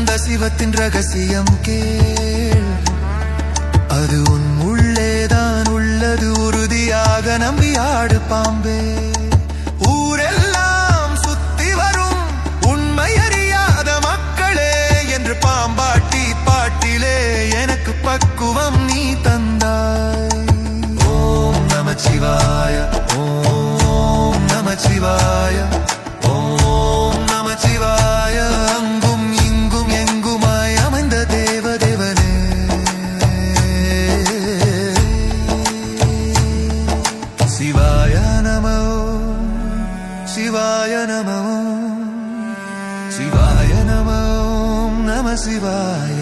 அந்த சிவத்தின் ரகசியம் கேள். அது உன் உள்ளேதான் உள்ளது, உறுதியாக நம்பியாடு பாம்பே. ஊரெல்லாம் சுத்தி வரும் உண்மை அறியாத மக்களே என்று பாம்பாட்டி பாட்டிலே எனக்கு பக்குவம் நீ தந்தாய். ஓம் நமச்சிவாய, ஓம் நமச்சிவாய, ஓம் நமச்சிவாய. அங்கும் இங்கும் எங்குமாய் அமைந்த தேவதேவனே. சிவாய நமோ, சிவாய நமோ, சிவாய நமோ, நம சிவாய.